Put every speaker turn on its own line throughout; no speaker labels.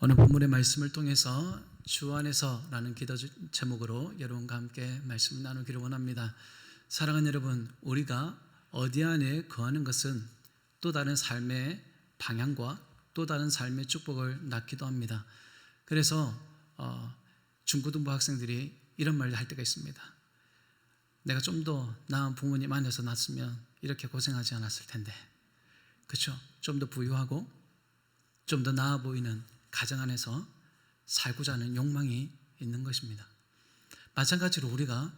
오늘 본문의 말씀을 통해서 주 안에서라는 기도 제목으로 여러분과 함께 말씀을 나누기를 원합니다. 사랑하는 여러분, 우리가 어디 안에 거하는 것은 또 다른 삶의 방향과 또 다른 삶의 축복을 낳기도 합니다. 그래서 중고등부 학생들이 이런 말을 할 때가 있습니다. 내가 좀 더 나은 부모님 안에서 났으면 이렇게 고생하지 않았을 텐데, 그렇죠? 좀 더 부유하고 좀 더 나아 보이는 가정 안에서 살고자 하는 욕망이 있는 것입니다. 마찬가지로 우리가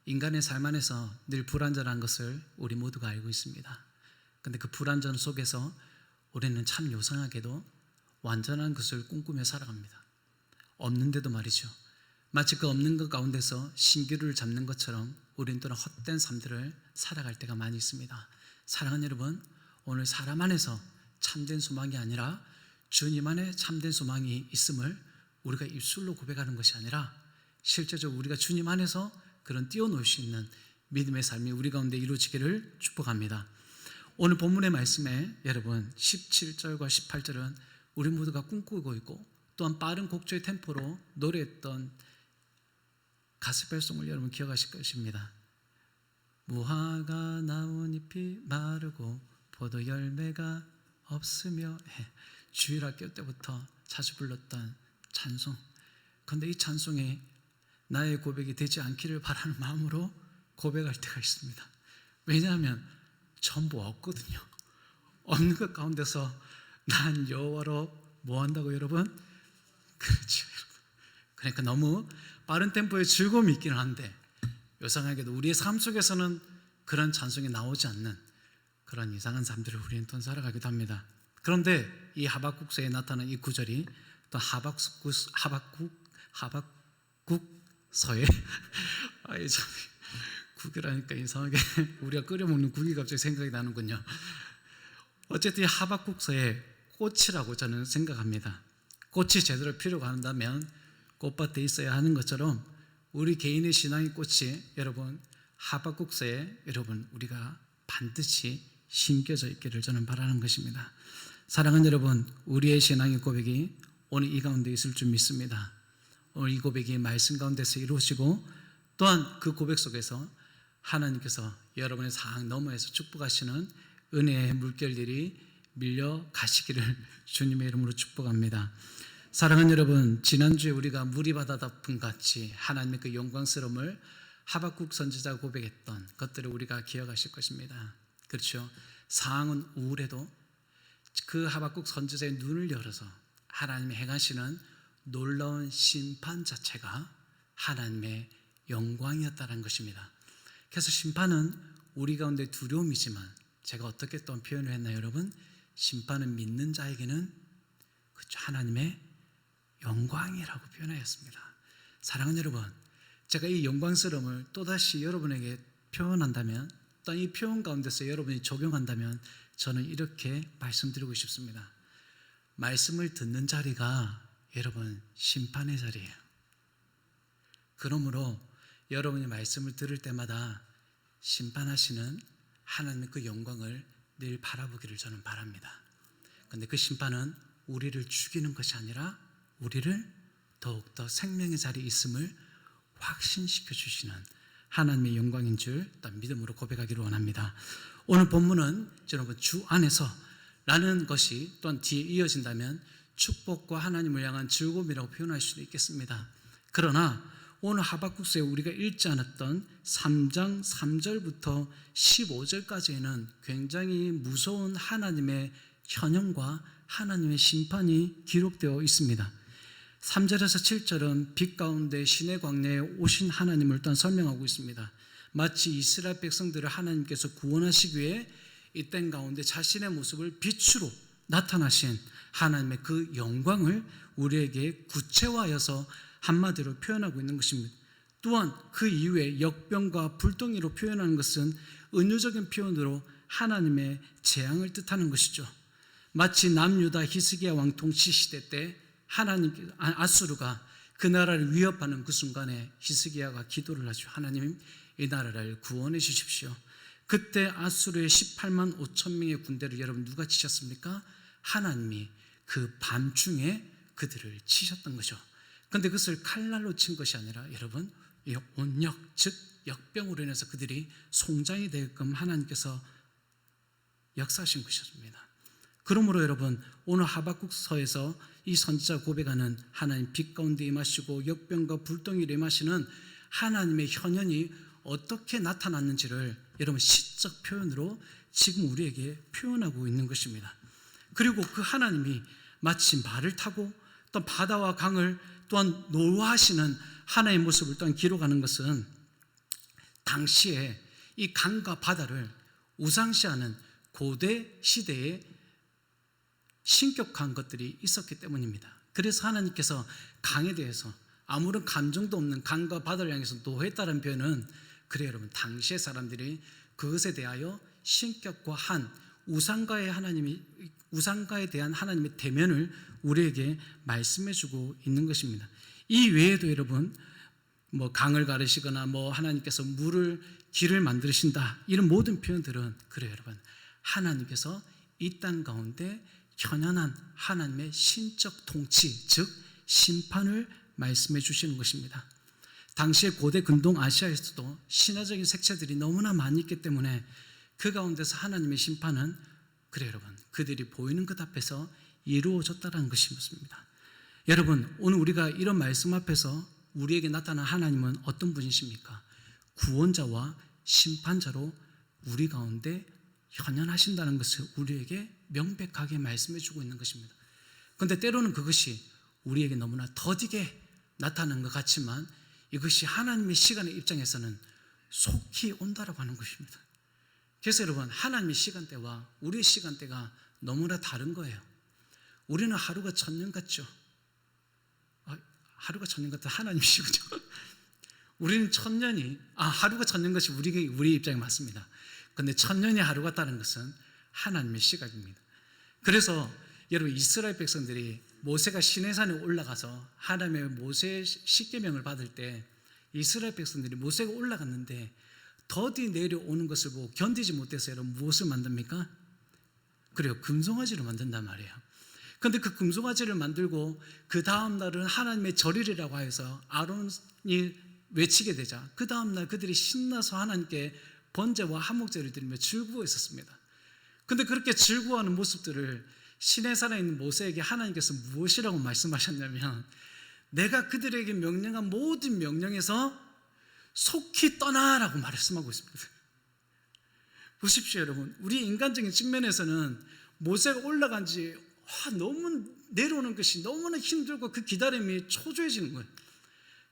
인간의 삶 안에서 늘 불완전한 것을 우리 모두가 알고 있습니다. 그런데 그 불완전 속에서 우리는 참 요상하게도 완전한 것을 꿈꾸며 살아갑니다. 없는데도 말이죠. 마치 그 없는 것 가운데서 신기루를 잡는 것처럼 우리는 또한 헛된 삶들을 살아갈 때가 많이 있습니다. 사랑하는 여러분, 오늘 사람 안에서 참된 소망이 아니라 주님 안에 참된 소망이 있음을 우리가 입술로 고백하는 것이 아니라 실제적으로 우리가 주님 안에서 그런 뛰어놀 수 있는 믿음의 삶이 우리 가운데 이루어지기를 축복합니다. 오늘 본문의 말씀에 여러분 17절과 18절은 우리 모두가 꿈꾸고 있고 또한 빠른 곡조의 템포로 노래했던 가스펠송을 여러분 기억하실 것입니다. 무화과 나온 잎이 마르고 포도 열매가 없으며, 주일학교 때부터 자주 불렀던 찬송. 그런데 이 찬송이 나의 고백이 되지 않기를 바라는 마음으로 고백할 때가 있습니다. 왜냐하면 전부 없거든요. 없는 것 가운데서 난 여호와로 뭐 한다고 여러분? 그렇죠, 여러분. 그러니까 너무 빠른 템포의 즐거움이 있기는 한데 요상하게도 우리의 삶 속에서는 그런 찬송이 나오지 않는 그런 이상한 삶들을 우리는 또 살아가기도 합니다. 그런데 이 하박국서에 나타난 이 구절이 또 하박국서에 참 국이라니까 이상하게 우리가 끓여 먹는 국이 갑자기 생각이 나는군요. 어쨌든 이 하박국서의 꽃이라고 저는 생각합니다. 꽃이 제대로 피려고 한다면 꽃밭에 있어야 하는 것처럼 우리 개인의 신앙의 꽃이 여러분 하박국서에 여러분 우리가 반드시 심겨져 있기를 저는 바라는 것입니다. 사랑하는 여러분, 우리의 신앙의 고백이 오늘 이 가운데 있을 줄 믿습니다. 오늘 이 고백이 말씀 가운데서 이루어지고 또한 그 고백 속에서 하나님께서 여러분의 상황 너머에서 축복하시는 은혜의 물결들이 밀려가시기를 주님의 이름으로 축복합니다. 사랑하는 여러분, 지난주에 우리가 물이 바다 덮음 같이 하나님의 그 영광스러움을 하박국 선지자가 고백했던 것들을 우리가 기억하실 것입니다. 그렇죠? 상황은 우울해도 그 하박국 선지자의 눈을 열어서 하나님이 행하시는 놀라운 심판 자체가 하나님의 영광이었다는 것입니다. 그래서 심판은 우리 가운데 두려움이지만 제가 어떻게 또 표현을 했나요, 여러분? 심판은 믿는 자에게는 그렇죠, 하나님의 영광이라고 표현하였습니다. 사랑하는 여러분, 제가 이 영광스러움을 또다시 여러분에게 표현한다면 또 이 표현 가운데서 여러분이 적용한다면 저는 이렇게 말씀드리고 싶습니다. 말씀을 듣는 자리가 여러분 심판의 자리예요. 그러므로 여러분이 말씀을 들을 때마다 심판하시는 하나님의 그 영광을 늘 바라보기를 저는 바랍니다. 그런데 그 심판은 우리를 죽이는 것이 아니라 우리를 더욱더 생명의 자리에 있음을 확신시켜 주시는 하나님의 영광인 줄 믿음으로 고백하기를 원합니다. 오늘 본문은 여러분 주 안에서 라는 것이 또한 뒤에 이어진다면 축복과 하나님을 향한 즐거움이라고 표현할 수도 있겠습니다. 그러나 오늘 하박국서에 우리가 읽지 않았던 3장 3절부터 15절까지에는 굉장히 무서운 하나님의 현현과 하나님의 심판이 기록되어 있습니다. 3절에서 7절은 빛 가운데 신의 광야에 오신 하나님을 또한 설명하고 있습니다. 마치 이스라엘 백성들을 하나님께서 구원하시기 위해 이 땅 가운데 자신의 모습을 빛으로 나타나신 하나님의 그 영광을 우리에게 구체화하여서 한마디로 표현하고 있는 것입니다. 또한 그 이후에 역병과 불덩이로 표현하는 것은 은유적인 표현으로 하나님의 재앙을 뜻하는 것이죠. 마치 남유다 히스기야 왕 통치 시대 때 하나님 아수르가 그 나라를 위협하는 그 순간에 히스기야가 기도를 하죠. 하나님, 이 나라를 구원해 주십시오. 그때 아수르의 18만 5천 명의 군대를 여러분 누가 치셨습니까? 하나님이 그 밤중에 그들을 치셨던 거죠. 그런데 그것을 칼날로 친 것이 아니라 여러분, 이 온역, 즉 역병으로 인해서 그들이 송장이 되게끔 하나님께서 역사하신 것이었습니다. 그러므로 여러분, 오늘 하박국서에서 이 선지자 고백하는 하나님 빛 가운데 임하시고 역병과 불덩이를 임하시는 하나님의 현현이 어떻게 나타났는지를 여러분 시적 표현으로 지금 우리에게 표현하고 있는 것입니다. 그리고 그 하나님이 마치 말을 타고 또 바다와 강을 또한 노하시는 하나의 모습을 또한 기록하는 것은 당시에 이 강과 바다를 우상시하는 고대 시대의 신격한 것들이 있었기 때문입니다. 그래서 하나님께서 강에 대해서 아무런 감정도 없는 강과 바다를 향해서 노했다는 표현은, 그래요 여러분, 당시의 사람들이 그것에 대하여 신격화한 우상가에 대한 하나님의 대면을 우리에게 말씀해주고 있는 것입니다. 이 외에도 여러분, 강을 가르시거나 하나님께서 길을 만드신다, 이런 모든 표현들은 그래요 여러분, 하나님께서 이 땅 가운데 현현한 하나님의 신적 통치, 즉 심판을 말씀해 주시는 것입니다. 당시의 고대 근동 아시아에서도 신화적인 색채들이 너무나 많이 있기 때문에 그 가운데서 하나님의 심판은, 그래요 여러분, 그들이 보이는 것 앞에서 이루어졌다는 것입니다. 여러분, 오늘 우리가 이런 말씀 앞에서 우리에게 나타난 하나님은 어떤 분이십니까? 구원자와 심판자로 우리 가운데 현현하신다는 것을 우리에게 명백하게 말씀해 주고 있는 것입니다. 그런데 때로는 그것이 우리에게 너무나 더디게 나타나는 것 같지만 이것이 하나님의 시간의 입장에서는 속히 온다라고 하는 것입니다. 그래서 여러분, 하나님의 시간대와 우리의 시간대가 너무나 다른 거예요. 우리는 하루가 천년 같죠. 하루가 천년 같다, 하나님이시죠. 우리는 하루가 천년 것이 우리 입장에 맞습니다. 그런데 천년이 하루 같다는 것은 하나님의 시각입니다. 그래서 여러분, 이스라엘 백성들이 모세가 시내산에 올라가서 하나님의 모세의 십계명을 받을 때 이스라엘 백성들이 모세가 올라갔는데 더디 내려오는 것을 보고 견디지 못해서 여러분 무엇을 만듭니까? 그래요, 금송아지를 만든단 말이에요. 그런데 그 금송아지를 만들고 그 다음 날은 하나님의 절일이라고 하여서 아론이 외치게 되자 그 다음 날 그들이 신나서 하나님께 번제와 한목제를 드리며 즐거워했었습니다. 그런데 그렇게 즐거워하는 모습들을 시내산에 있는 모세에게 하나님께서 무엇이라고 말씀하셨냐면, 내가 그들에게 명령한 모든 명령에서 속히 떠나라고 말씀하고 있습니다. 보십시오 여러분, 우리 인간적인 측면에서는 모세가 올라간 지 너무 내려오는 것이 너무나 힘들고 그 기다림이 초조해지는 거예요.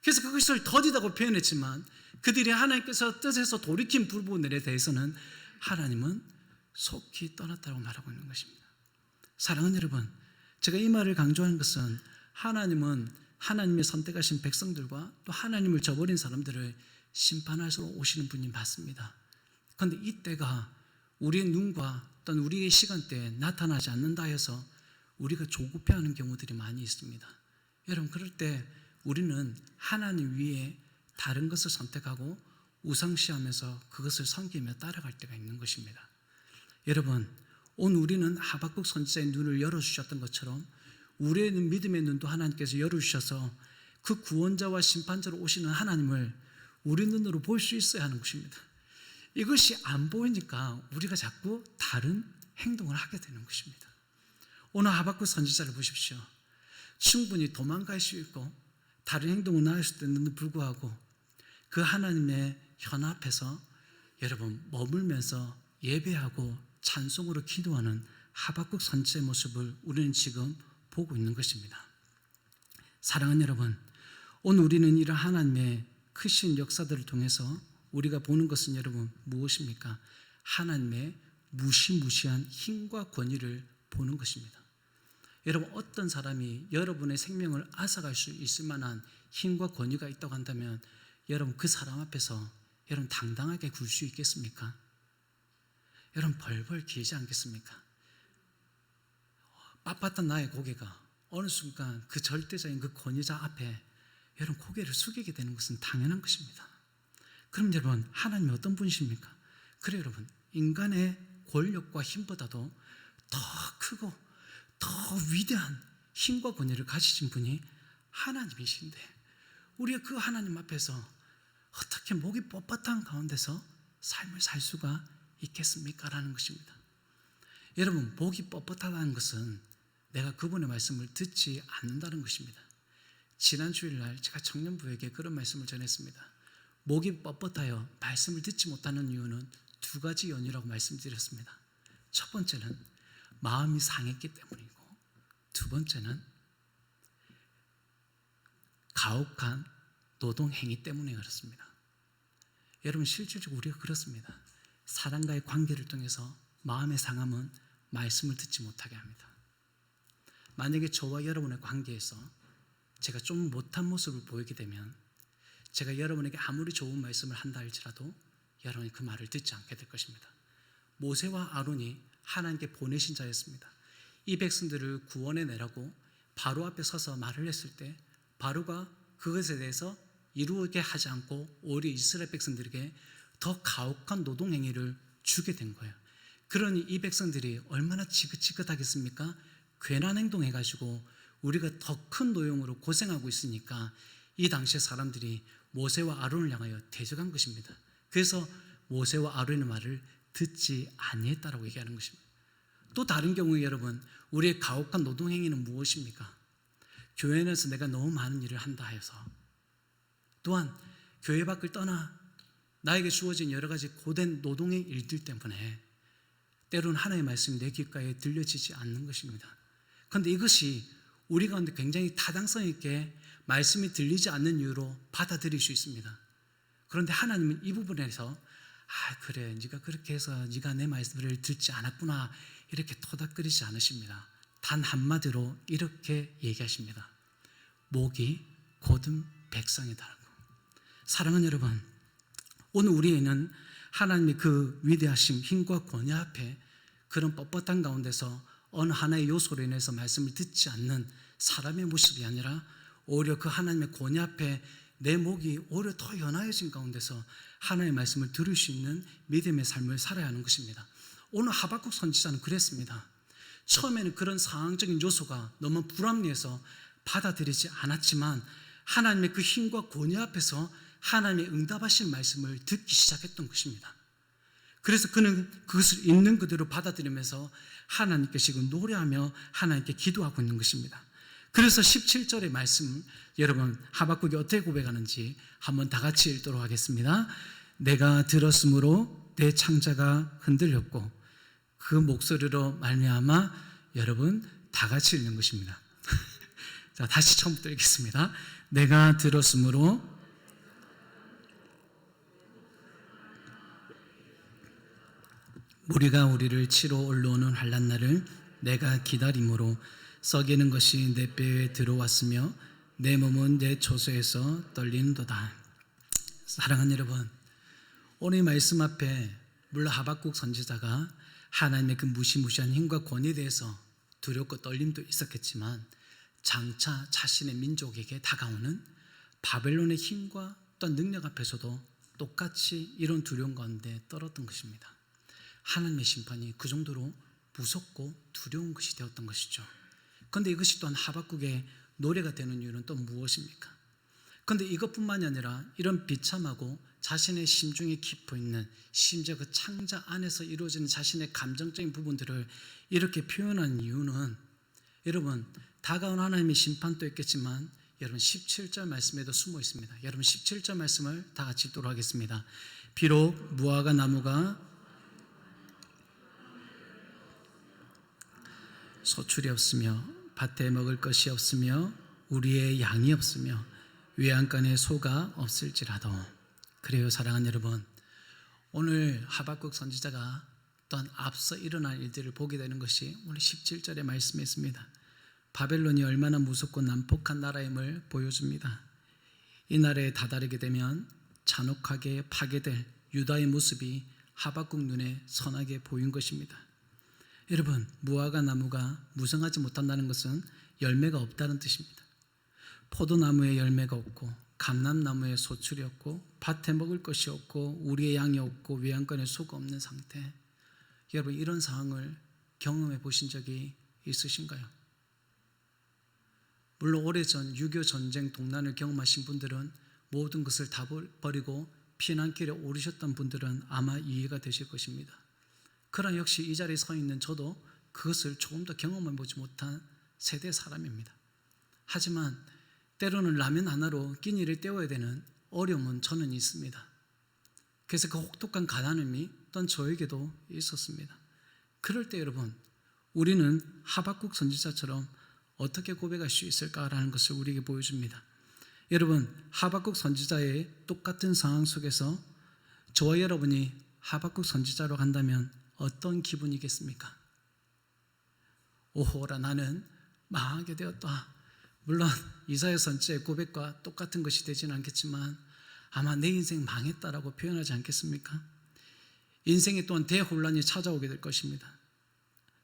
그래서 그것을 더디다고 표현했지만 그들이 하나님께서 뜻에서 돌이킨 부분에 대해서는 하나님은 속히 떠났다고 말하고 있는 것입니다. 사랑하는 여러분, 제가 이 말을 강조하는 것은 하나님은 하나님의 선택하신 백성들과 또 하나님을 저버린 사람들을 심판하시러 오시는 분이 맞습니다. 그런데 이때가 우리의 눈과 또는 우리의 시간대에 나타나지 않는다 해서 우리가 조급해하는 경우들이 많이 있습니다. 여러분, 그럴 때 우리는 하나님 위에 다른 것을 선택하고 우상시하면서 그것을 섬기며 따라갈 때가 있는 것입니다. 여러분, 오늘 우리는 하박국 선지자의 눈을 열어주셨던 것처럼 우리의 믿음의 눈도 하나님께서 열어주셔서 그 구원자와 심판자로 오시는 하나님을 우리 눈으로 볼 수 있어야 하는 것입니다. 이것이 안 보이니까 우리가 자꾸 다른 행동을 하게 되는 것입니다. 오늘 하박국 선지자를 보십시오. 충분히 도망갈 수 있고 다른 행동을 할 수 있는데도 불구하고 그 하나님의 현 앞에서 여러분 머물면서 예배하고 찬송으로 기도하는 하박국 선지자의 모습을 우리는 지금 보고 있는 것입니다. 사랑하는 여러분, 오늘 우리는 이런 하나님의 크신 역사들을 통해서 우리가 보는 것은 여러분 무엇입니까? 하나님의 무시무시한 힘과 권위를 보는 것입니다. 여러분, 어떤 사람이 여러분의 생명을 앗아갈 수 있을 만한 힘과 권위가 있다고 한다면 여러분 그 사람 앞에서 여러분 당당하게 굴 수 있겠습니까? 여러분 벌벌 기지 않겠습니까? 빳빳한 나의 고개가 어느 순간 그 절대적인 그 권위자 앞에 여러분 고개를 숙이게 되는 것은 당연한 것입니다. 그럼 여러분 하나님이 어떤 분이십니까? 그래 여러분, 인간의 권력과 힘보다도 더 크고 더 위대한 힘과 권위를 가지신 분이 하나님이신데 우리가 그 하나님 앞에서 어떻게 목이 뻣뻣한 가운데서 삶을 살 수가 있겠습니까? 라는 것입니다. 여러분, 목이 뻣뻣하다는 것은 내가 그분의 말씀을 듣지 않는다는 것입니다. 지난 주일날 제가 청년부에게 그런 말씀을 전했습니다. 목이 뻣뻣하여 말씀을 듣지 못하는 이유는 두 가지 연유라고 말씀드렸습니다. 첫 번째는 마음이 상했기 때문이고, 두 번째는 가혹한 노동 행위 때문에 그렇습니다. 여러분, 실질적으로 우리가 그렇습니다. 사람과의 관계를 통해서 마음의 상함은 말씀을 듣지 못하게 합니다. 만약에 저와 여러분의 관계에서 제가 좀 못한 모습을 보이게 되면 제가 여러분에게 아무리 좋은 말씀을 한다 할지라도 여러분이 그 말을 듣지 않게 될 것입니다. 모세와 아론이 하나님께 보내신 자였습니다. 이 백성들을 구원해 내라고 바로 앞에 서서 말을 했을 때 바로가 그것에 대해서 이루게 하지 않고 오히려 이스라엘 백성들에게 더 가혹한 노동행위를 주게 된 거예요. 그러니 이 백성들이 얼마나 지긋지긋하겠습니까? 괜한 행동해가지고 우리가 더 큰 노용으로 고생하고 있으니까 이 당시의 사람들이 모세와 아론을 향하여 대적한 것입니다. 그래서 모세와 아론의 말을 듣지 아니했다라고 얘기하는 것입니다. 또 다른 경우에 여러분, 우리의 가혹한 노동행위는 무엇입니까? 교회 내에서 내가 너무 많은 일을 한다 해서, 또한 교회 밖을 떠나 나에게 주어진 여러 가지 고된 노동의 일들 때문에 때로는 하나님의 말씀이 내 귓가에 들려지지 않는 것입니다. 그런데 이것이 우리 가운데 굉장히 타당성 있게 말씀이 들리지 않는 이유로 받아들일 수 있습니다. 그런데 하나님은 이 부분에서 그래, 네가 그렇게 해서 네가 내 말씀을 듣지 않았구나 이렇게 토닥거리지 않으십니다. 단 한마디로 이렇게 얘기하십니다. 목이 곧은 백성이다라고. 사랑하는 여러분, 오늘 우리에는 하나님의 그 위대하심, 힘과 권위 앞에 그런 뻣뻣한 가운데서 어느 하나의 요소로 인해서 말씀을 듣지 않는 사람의 모습이 아니라 오히려 그 하나님의 권위 앞에 내 목이 오히려 더 연하여진 가운데서 하나님의 말씀을 들을 수 있는 믿음의 삶을 살아야 하는 것입니다. 오늘 하박국 선지자는 그랬습니다. 처음에는 그런 상황적인 요소가 너무 불합리해서 받아들이지 않았지만 하나님의 그 힘과 권위 앞에서 하나님의 응답하신 말씀을 듣기 시작했던 것입니다. 그래서 그는 그것을 있는 그대로 받아들이면서 하나님께 지금 노래하며 하나님께 기도하고 있는 것입니다. 그래서 17절의 말씀, 여러분 하박국이 어떻게 고백하는지 한번 다 같이 읽도록 하겠습니다. 내가 들었으므로 내 창자가 흔들렸고 그 목소리로 말미암아, 여러분 다 같이 읽는 것입니다. 자, 다시 처음부터 읽겠습니다. 내가 들었으므로 무리가 우리를 치러 올라오는 환난날을 내가 기다림으로 썩이는 것이 내 뼈에 들어왔으며 내 몸은 내 초소에서 떨리는도다. 사랑하는 여러분, 오늘 말씀 앞에 물론 하박국 선지자가 하나님의 그 무시무시한 힘과 권위에 대해서 두렵고 떨림도 있었겠지만 장차 자신의 민족에게 다가오는 바벨론의 힘과 또한 능력 앞에서도 똑같이 이런 두려움 가운데 떨었던 것입니다. 하나님의 심판이 그 정도로 무섭고 두려운 것이 되었던 것이죠. 그런데 이것이 또한 하박국의 노래가 되는 이유는 또 무엇입니까? 그런데 이것뿐만이 아니라 이런 비참하고 자신의 심중에 깊어 있는, 심지어 그 창자 안에서 이루어지는 자신의 감정적인 부분들을 이렇게 표현한 이유는, 여러분 다가온 하나님의 심판도 있겠지만 여러분 17절 말씀에도 숨어 있습니다. 여러분 17절 말씀을 다 같이 읽도록 하겠습니다. 비록 무화과 나무가 소출이 없으며 밭에 먹을 것이 없으며 우리의 양이 없으며 외양간에 소가 없을지라도. 그래요, 사랑하는 여러분, 오늘 하박국 선지자가 또한 앞서 일어난 일들을 보게 되는 것이 오늘 17절의 말씀에 있습니다. 바벨론이 얼마나 무섭고 난폭한 나라임을 보여줍니다. 이 나라에 다다르게 되면 잔혹하게 파괴될 유다의 모습이 하박국 눈에 선하게 보인 것입니다. 여러분, 무화과 나무가 무성하지 못한다는 것은 열매가 없다는 뜻입니다. 포도나무에 열매가 없고 감람나무에 소출이 없고 밭에 먹을 것이 없고 우리의 양이 없고 외양간에 소가 없는 상태. 여러분, 이런 상황을 경험해 보신 적이 있으신가요? 물론 오래전 6.25 전쟁 동란을 경험하신 분들은 모든 것을 다 버리고 피난길에 오르셨던 분들은 아마 이해가 되실 것입니다. 그러나 역시 이 자리에 서 있는 저도 그것을 조금 더 경험해보지 못한 세대 사람입니다. 하지만 때로는 라면 하나로 끼니를 때워야 되는 어려움은 저는 있습니다. 그래서 그 혹독한 가난함이 또한 저에게도 있었습니다. 그럴 때 여러분, 우리는 하박국 선지자처럼 어떻게 고백할 수 있을까라는 것을 우리에게 보여줍니다. 여러분, 하박국 선지자의 똑같은 상황 속에서 저와 여러분이 하박국 선지자로 간다면 어떤 기분이겠습니까? 오호라, 나는 망하게 되었다. 물론 이사야 선지자의 고백과 똑같은 것이 되지는 않겠지만 아마 내 인생 망했다라고 표현하지 않겠습니까? 인생에 또한 대혼란이 찾아오게 될 것입니다.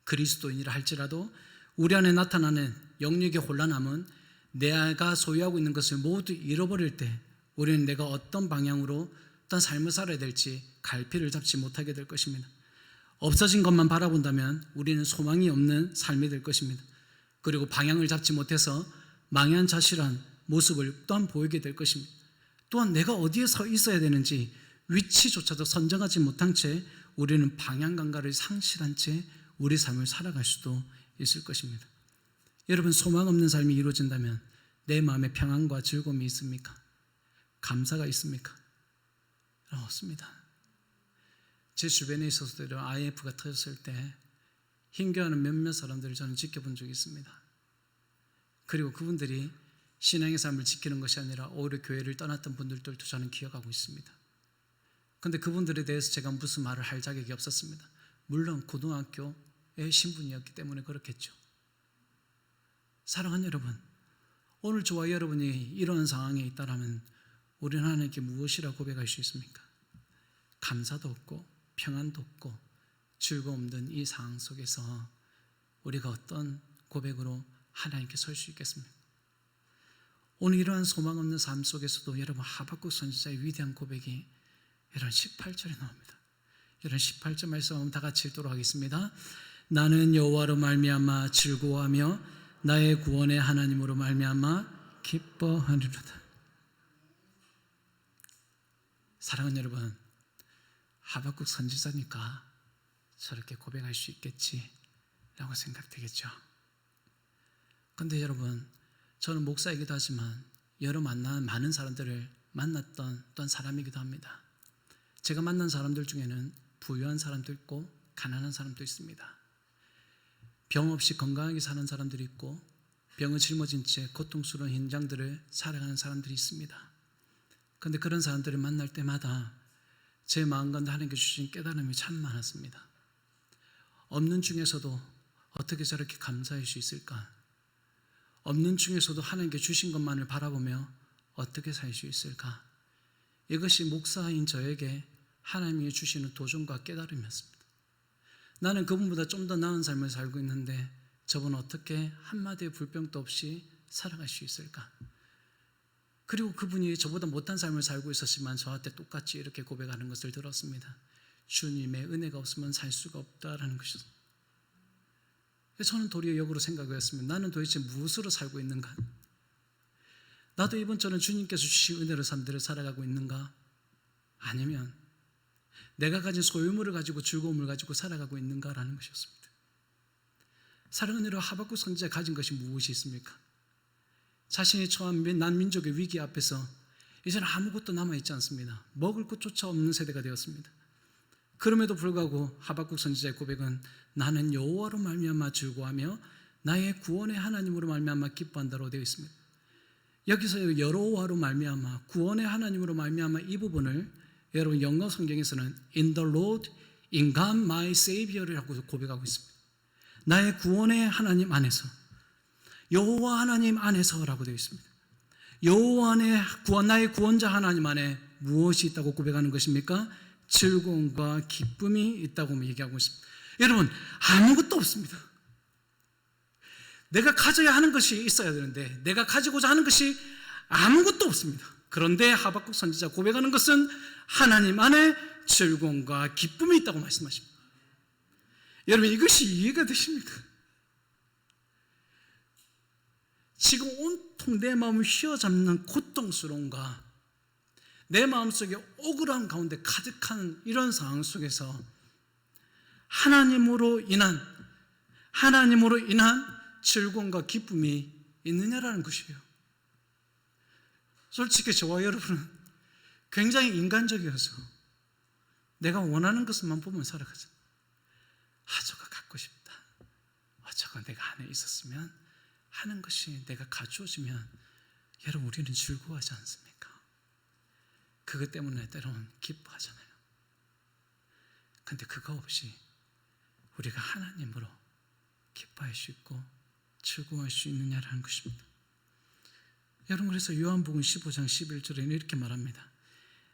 그리스도인이라 할지라도 우리 안에 나타나는 영역의 혼란함은 내가 소유하고 있는 것을 모두 잃어버릴 때 우리는 내가 어떤 방향으로 어떤 삶을 살아야 될지 갈피를 잡지 못하게 될 것입니다. 없어진 것만 바라본다면 우리는 소망이 없는 삶이 될 것입니다. 그리고 방향을 잡지 못해서 망한 자신한 모습을 또한 보이게 될 것입니다. 또한 내가 어디에 서 있어야 되는지 위치조차도 선정하지 못한 채 우리는 방향감각을 상실한 채 우리 삶을 살아갈 수도 있을 것입니다. 여러분, 소망 없는 삶이 이루어진다면 내 마음에 평안과 즐거움이 있습니까? 감사가 있습니까? 없습니다. 제 주변에 있어서도 IMF가 터졌을 때 힘겨워하는 몇몇 사람들을 저는 지켜본 적이 있습니다. 그리고 그분들이 신앙의 삶을 지키는 것이 아니라 오히려 교회를 떠났던 분들도 저는 기억하고 있습니다. 그런데 그분들에 대해서 제가 무슨 말을 할 자격이 없었습니다. 물론 고등학교의 신분이었기 때문에 그렇겠죠. 사랑하는 여러분, 오늘 저와 여러분이 이런 상황에 있다면 우리는 하나님께 무엇이라 고백할 수 있습니까? 감사도 없고 평안도 없고 즐거움 없는 이 상황 속에서 우리가 어떤 고백으로 하나님께 설 수 있겠습니까? 오늘 이러한 소망 없는 삶 속에서도 여러분, 하박국 선지자의 위대한 고백이 여러분 18절에 나옵니다. 여러분 18절 말씀 한번 다 같이 읽도록 하겠습니다. 나는 여호와로 말미암아 즐거워하며 나의 구원의 하나님으로 말미암아 기뻐하리로다. 사랑하는 여러분, 하박국 선지자니까 저렇게 고백할 수 있겠지라고 생각되겠죠. 그런데 여러분, 저는 목사이기도 하지만 여러 많은 사람들을 만났던 또한 사람이기도 합니다. 제가 만난 사람들 중에는 부유한 사람도 있고 가난한 사람도 있습니다. 병 없이 건강하게 사는 사람들이 있고 병을 짊어진 채 고통스러운 현장들을 살아가는 사람들이 있습니다. 그런데 그런 사람들을 만날 때마다 제 마음 가운데 하나님께 주신 깨달음이 참 많았습니다. 없는 중에서도 어떻게 저렇게 감사할 수 있을까? 없는 중에서도 하나님께 주신 것만을 바라보며 어떻게 살 수 있을까? 이것이 목사인 저에게 하나님이 주시는 도전과 깨달음이었습니다. 나는 그분보다 좀 더 나은 삶을 살고 있는데 저분은 어떻게 한마디의 불평도 없이 살아갈 수 있을까? 그리고 그분이 저보다 못한 삶을 살고 있었지만 저한테 똑같이 이렇게 고백하는 것을 들었습니다. 주님의 은혜가 없으면 살 수가 없다라는 것이었습니다. 저는 도리어 역으로 생각했습니다. 나는 도대체 무엇으로 살고 있는가? 나도 이번처럼 주님께서 주신 은혜로 삶들을 살아가고 있는가? 아니면 내가 가진 소유물을 가지고 즐거움을 가지고 살아가고 있는가라는 것이었습니다. 사랑하는 여러분, 하박국 선지자가 가진 것이 무엇이 있습니까? 자신이 처한 난민족의 위기 앞에서 이제는 아무것도 남아있지 않습니다. 먹을 것조차 없는 세대가 되었습니다. 그럼에도 불구하고 하박국 선지자의 고백은 나는 여호와로 말미암아 즐거워하며 나의 구원의 하나님으로 말미암아 기뻐한다로 되어 있습니다. 여기서 여호와로 말미암아 구원의 하나님으로 말미암아 이 부분을 여러분 영어 성경에서는 In the Lord, in God my Savior이라고 고백하고 있습니다. 나의 구원의 하나님 안에서, 여호와 하나님 안에서라고 되어 있습니다. 여호와 안에 나의 구원자 하나님 안에 무엇이 있다고 고백하는 것입니까? 즐거움과 기쁨이 있다고 얘기하고 있습니다. 여러분, 아무것도 없습니다. 내가 가져야 하는 것이 있어야 되는데 내가 가지고자 하는 것이 아무것도 없습니다. 그런데 하박국 선지자 고백하는 것은 하나님 안에 즐거움과 기쁨이 있다고 말씀하십니다. 여러분, 이것이 이해가 되십니까? 지금 온통 내 마음을 휘어잡는 고통스러움과 내 마음속에 억울함 가운데 가득한 이런 상황 속에서 하나님으로 인한 즐거움과 기쁨이 있느냐라는 것이에요. 솔직히 저와 여러분은 굉장히 인간적이어서 내가 원하는 것만 보면 살아가잖아요. 저거 갖고 싶다. 저거 내가 안에 있었으면 하는 것이 내가 가져오지면 여러분 우리는 즐거워하지 않습니까? 그것 때문에 때로는 기뻐하잖아요. 그런데 그거 없이 우리가 하나님으로 기뻐할 수 있고 즐거워할 수 있느냐라는 것입니다. 여러분 그래서 요한복음 15장 11절에는 이렇게 말합니다.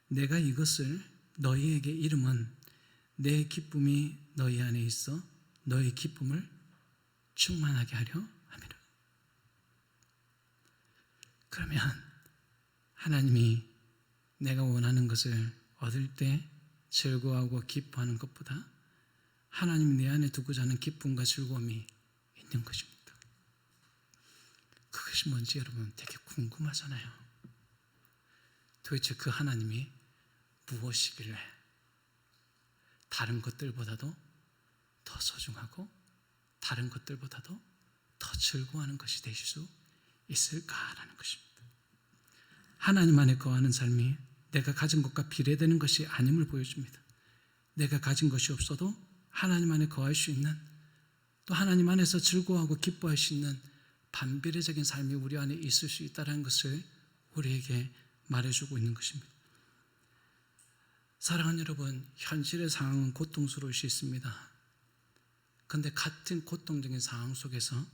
내가 이것을 너희에게 이름은 내 기쁨이 너희 안에 있어 너희 기쁨을 충만하게 하려 함이라. 그러면 하나님이 내가 원하는 것을 얻을 때 즐거워하고 기뻐하는 것보다 하나님이 내 안에 두고자 하는 기쁨과 즐거움이 있는 것입니다. 그것이 뭔지 여러분 되게 궁금하잖아요. 도대체 그 하나님이 무엇이길래 다른 것들보다도 더 소중하고 다른 것들보다도 더 즐거워하는 것이 되실 수 있을까라는 것입니다. 하나님 안에 거하는 삶이 내가 가진 것과 비례되는 것이 아님을 보여줍니다. 내가 가진 것이 없어도 하나님 안에 거할 수 있는, 또 하나님 안에서 즐거워하고 기뻐할 수 있는 반비례적인 삶이 우리 안에 있을 수 있다는 것을 우리에게 말해주고 있는 것입니다. 사랑하는 여러분, 현실의 상황은 고통스러울 수 있습니다. 그런데 같은 고통적인 상황 속에서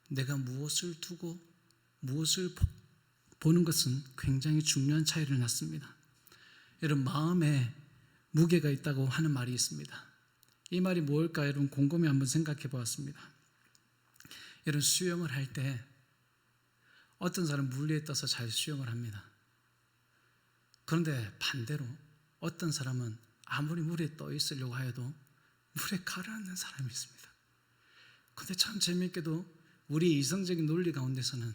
내가 무엇을 두고 무엇을 보는 것은 굉장히 중요한 차이를 낳습니다. 여러분, 마음에 무게가 있다고 하는 말이 있습니다. 이 말이 뭘까 여러분 곰곰이 한번 생각해 보았습니다. 여러분, 수영을 할 때 어떤 사람은 물 위에 떠서 잘 수영을 합니다. 그런데 반대로 어떤 사람은 아무리 물에 떠 있으려고 하여도 물에 가라앉는 사람이 있습니다. 그런데 참 재미있게도 우리 이성적인 논리 가운데서는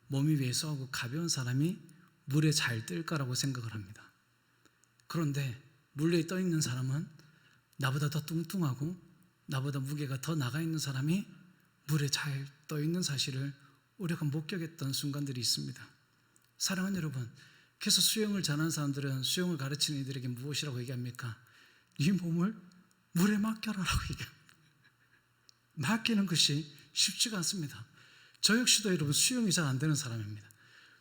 몸이 왜소하고 가벼운 사람이 물에 잘 뜰 거라고 생각을 합니다. 그런데 물 위에 떠 있는 사람은 나보다 더 뚱뚱하고 나보다 무게가 더 나가 있는 사람이 물에 잘 떠 있는 사실을 우리가 목격했던 순간들이 있습니다. 사랑하는 여러분, 그래서 수영을 잘하는 사람들은 수영을 가르치는 이들에게 무엇이라고 얘기합니까? 네 몸을 물에 맡겨라라고 얘기합니다. 맡기는 것이 쉽지가 않습니다. 저 역시도 여러분 수영이 잘 안 되는 사람입니다.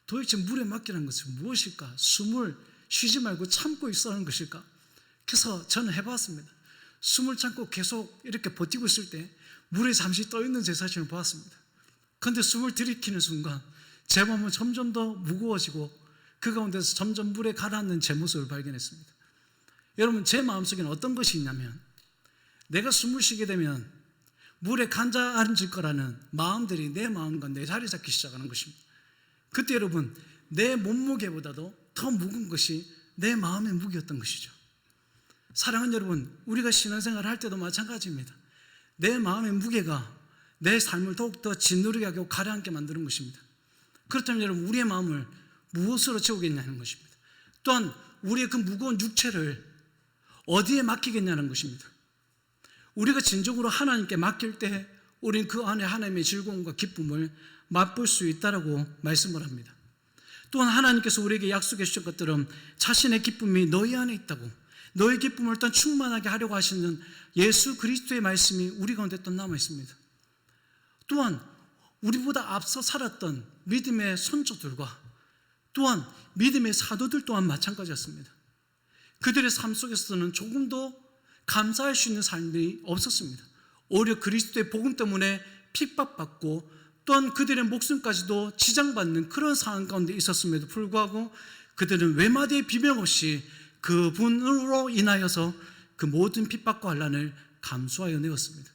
도대체 물에 맡기는 것은 무엇일까? 숨을 쉬지 말고 참고 있어야 하는 것일까? 그래서 저는 해봤습니다. 숨을 참고 계속 이렇게 버티고 있을 때 물에 잠시 떠 있는 제 자신을 보았습니다. 그런데 숨을 들이키는 순간 제 몸은 점점 더 무거워지고 그 가운데서 점점 물에 가라앉는 제 모습을 발견했습니다. 여러분, 제 마음속에는 어떤 것이 있냐면 내가 숨을 쉬게 되면 물에 가라앉을 거라는 마음들이 내 마음과 내 자리 잡기 시작하는 것입니다. 그때 여러분, 내 몸무게보다도 더 무거운 것이 내 마음의 무게였던 것이죠. 사랑하는 여러분, 우리가 신앙생활을 할 때도 마찬가지입니다. 내 마음의 무게가 내 삶을 더욱더 짓누르게 하고 가라앉게 만드는 것입니다. 그렇다면 여러분, 우리의 마음을 무엇으로 채우겠냐는 것입니다. 또한 우리의 그 무거운 육체를 어디에 맡기겠냐는 것입니다. 우리가 진정으로 하나님께 맡길 때 우리는 그 안에 하나님의 즐거움과 기쁨을 맛볼 수 있다라고 말씀을 합니다. 또한 하나님께서 우리에게 약속해 주신 것처럼 자신의 기쁨이 너희 안에 있다고, 너희 기쁨을 일단 충만하게 하려고 하시는 예수 그리스도의 말씀이 우리 가운데 또 남아 있습니다. 또한 우리보다 앞서 살았던 믿음의 선조들과 또한 믿음의 사도들 또한 마찬가지였습니다. 그들의 삶 속에서는 조금도 감사할 수 있는 삶이 없었습니다. 오히려 그리스도의 복음 때문에 핍박받고 또한 그들의 목숨까지도 지장받는 그런 상황 가운데 있었음에도 불구하고 그들은 외마디의 비명 없이 그분으로 인하여서 그 모든 핍박과 환난을 감수하여 내었습니다.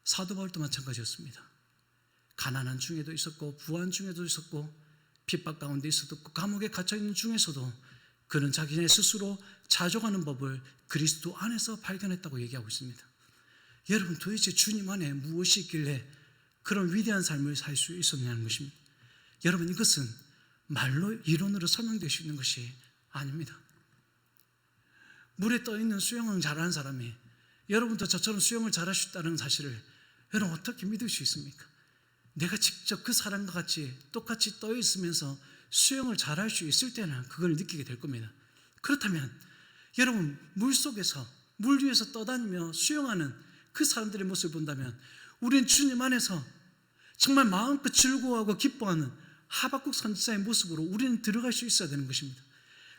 사도 바울도 마찬가지였습니다. 가난한 중에도 있었고 부한 중에도 있었고 핍박 가운데 있어도 감옥에 갇혀있는 중에서도 그는 자기네 스스로 자족하는 법을 그리스도 안에서 발견했다고 얘기하고 있습니다. 여러분, 도대체 주님 안에 무엇이 있길래 그런 위대한 삶을 살 수 있었냐는 것입니다. 여러분, 이것은 말로 이론으로 설명될 수 있는 것이 아닙니다. 물에 떠 있는 수영을 잘하는 사람이 여러분도 저처럼 수영을 잘할 수 있다는 사실을 여러분 어떻게 믿을 수 있습니까? 내가 직접 그 사람과 같이 똑같이 떠 있으면서 수영을 잘할 수 있을 때는 그걸 느끼게 될 겁니다. 그렇다면 여러분, 물속에서 물 위에서 떠다니며 수영하는 그 사람들의 모습을 본다면 우리는 주님 안에서 정말 마음껏 즐거워하고 기뻐하는 하박국 선지자의 모습으로 우리는 들어갈 수 있어야 되는 것입니다.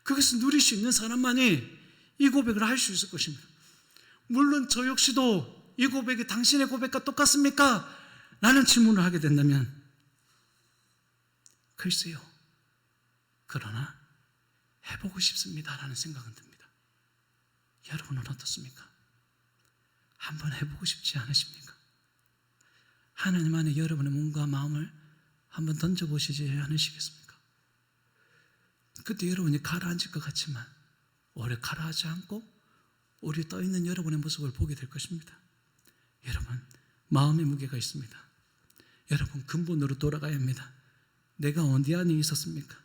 그것을 누릴 수 있는 사람만이 이 고백을 할 수 있을 것입니다. 물론 저 역시도 이 고백이 당신의 고백과 똑같습니까? 라는 질문을 하게 된다면 글쎄요, 그러나 해보고 싶습니다 라는 생각은 듭니다. 여러분은 어떻습니까? 한번 해보고 싶지 않으십니까? 하나님 안에 여러분의 몸과 마음을 한번 던져보시지 않으시겠습니까? 그때 여러분이 가라앉을 것 같지만 오래 가라앉지 않고 오래 떠있는 여러분의 모습을 보게 될 것입니다. 여러분, 마음의 무게가 있습니다. 여러분, 근본으로 돌아가야 합니다. 내가 어디 안에 있었습니까?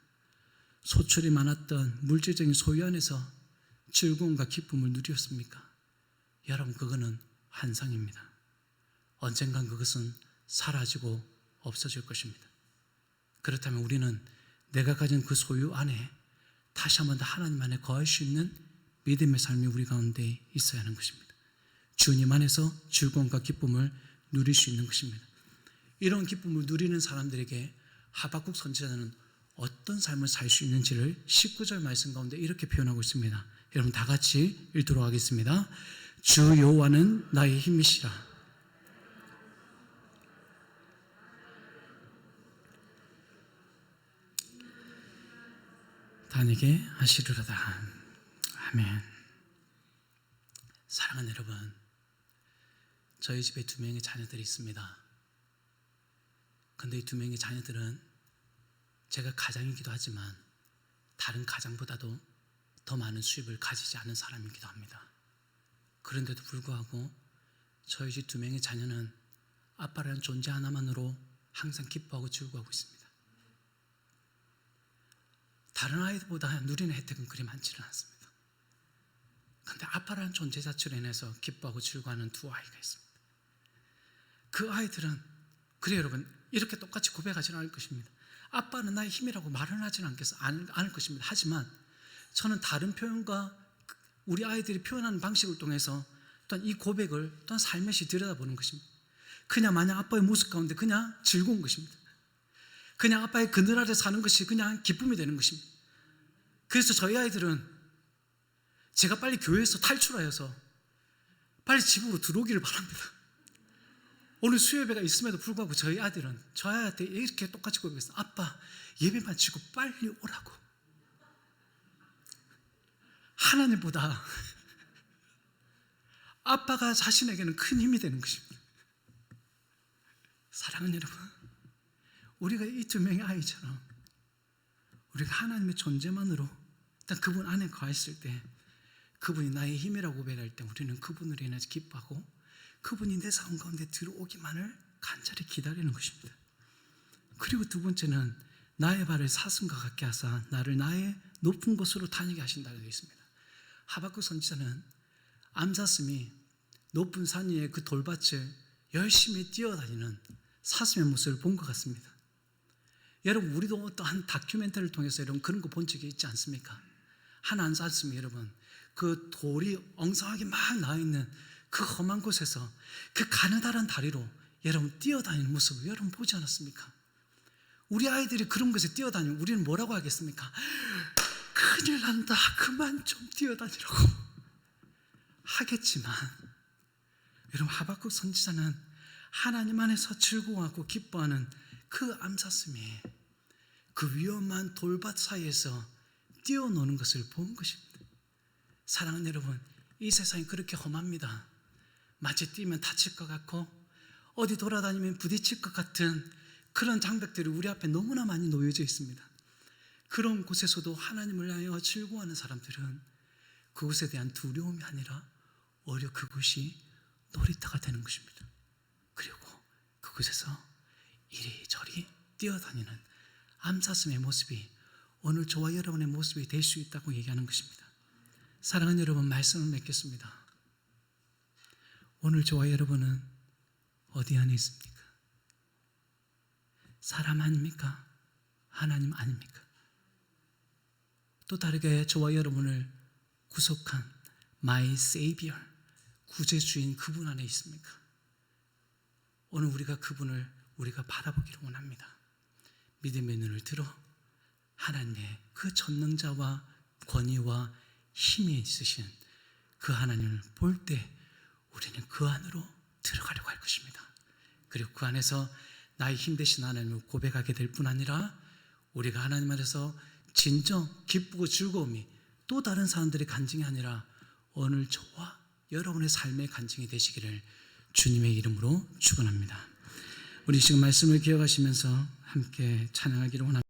소출이 많았던 물질적인 소유 안에서 즐거움과 기쁨을 누렸습니까? 여러분, 그거는 환상입니다. 언젠간 그것은 사라지고 없어질 것입니다. 그렇다면 우리는 내가 가진 그 소유 안에 다시 한번 더 하나님 안에 거할 수 있는 믿음의 삶이 우리 가운데 있어야 하는 것입니다. 주님 안에서 즐거움과 기쁨을 누릴 수 있는 것입니다. 이런 기쁨을 누리는 사람들에게 하박국 선지자는 어떤 삶을 살 수 있는지를 19절 말씀 가운데 이렇게 표현하고 있습니다. 여러분 다 같이 읽도록 하겠습니다. 주 여호와는 나의 힘이시라. 다니게 하시리로다. 아멘. 사랑하는 여러분, 저희 집에 2명의 자녀들이 있습니다. 그런데 이 2명의 자녀들은 제가 가장이기도 하지만 다른 가장보다도 더 많은 수입을 가지지 않은 사람이기도 합니다. 그런데도 불구하고 저희 집 2명의 자녀는 아빠라는 존재 하나만으로 항상 기뻐하고 즐거워하고 있습니다. 다른 아이들보다 누리는 혜택은 그리 많지는 않습니다. 그런데 아빠라는 존재 자체로 인해서 기뻐하고 즐거워하는 2 아이가 있습니다. 그 아이들은 그래요 여러분, 이렇게 똑같이 고백하지는 않을 것입니다. 아빠는 나의 힘이라고 말은 하지는 않을 것입니다. 하지만 저는 다른 표현과 우리 아이들이 표현하는 방식을 통해서 또한 이 고백을 또한 살며시 들여다보는 것입니다. 그냥 마냥 아빠의 모습 가운데 그냥 즐거운 것입니다. 그냥 아빠의 그늘 아래 사는 것이 그냥 기쁨이 되는 것입니다. 그래서 저희 아이들은 제가 빨리 교회에서 탈출하여서 빨리 집으로 들어오기를 바랍니다. 오늘 수요예배가 있음에도 불구하고 저희 아들은 저희한테 이렇게 똑같이 고백했어요. 아빠, 예배만 치고 빨리 오라고. 하나님보다 아빠가 자신에게는 큰 힘이 되는 것입니다. 사랑하는 여러분, 우리가 이 2명의 아이처럼 우리가 하나님의 존재만으로 일단 그분 안에 거했을 때, 그분이 나의 힘이라고 고백할 때 우리는 그분으로 인해서 기뻐하고 그분이 내 삶 가운데 들어오기만을 간절히 기다리는 것입니다. 그리고 2번째는 나의 발을 사슴과 같게 하사 나를 나의 높은 곳으로 다니게 하신다고 되어 있습니다. 하박국 선지자는 암사슴이 높은 산 위에 그 돌밭을 열심히 뛰어다니는 사슴의 모습을 본 것 같습니다. 여러분, 우리도 어떠한 다큐멘터리를 통해서 여러분 그런 거 본 적이 있지 않습니까? 한 암사슴이 여러분 그 돌이 엉성하게 막 나와 있는 그 험한 곳에서 그 가느다란 다리로 여러분 뛰어다니는 모습을 여러분 보지 않았습니까? 우리 아이들이 그런 곳에 뛰어다니면 우리는 뭐라고 하겠습니까? 큰일 난다, 그만 좀 뛰어다니라고 하겠지만, 여러분 하박국 선지자는 하나님 안에서 즐거워하고 기뻐하는 그 암사슴이 그 위험한 돌밭 사이에서 뛰어노는 것을 본 것입니다. 사랑하는 여러분, 이 세상이 그렇게 험합니다. 마치 뛰면 다칠 것 같고 어디 돌아다니면 부딪힐 것 같은 그런 장벽들이 우리 앞에 너무나 많이 놓여져 있습니다. 그런 곳에서도 하나님을 위하여 즐거워하는 사람들은 그곳에 대한 두려움이 아니라 오히려 그곳이 놀이터가 되는 것입니다. 그리고 그곳에서 이리저리 뛰어다니는 암사슴의 모습이 오늘 저와 여러분의 모습이 될 수 있다고 얘기하는 것입니다. 사랑하는 여러분, 말씀을 맺겠습니다. 오늘 저와 여러분은 어디 안에 있습니까? 사람 아닙니까? 하나님 아닙니까? 또 다르게 저와 여러분을 구속한 My Savior, 구제주인 그분 안에 있습니까? 오늘 우리가 그분을 우리가 바라보기를 원합니다. 믿음의 눈을 들어 하나님의 그 전능자와 권위와 힘이 있으신 그 하나님을 볼 때 우리는 그 안으로 들어가려고 할 것입니다. 그리고 그 안에서 나의 힘 대신 하나님을 고백하게 될 뿐 아니라 우리가 하나님 안에서 진정 기쁘고 즐거움이 또 다른 사람들의 간증이 아니라 오늘 저와 여러분의 삶의 간증이 되시기를 주님의 이름으로 축원합니다. 우리 지금 말씀을 기억하시면서 함께 찬양하기를 원합니다.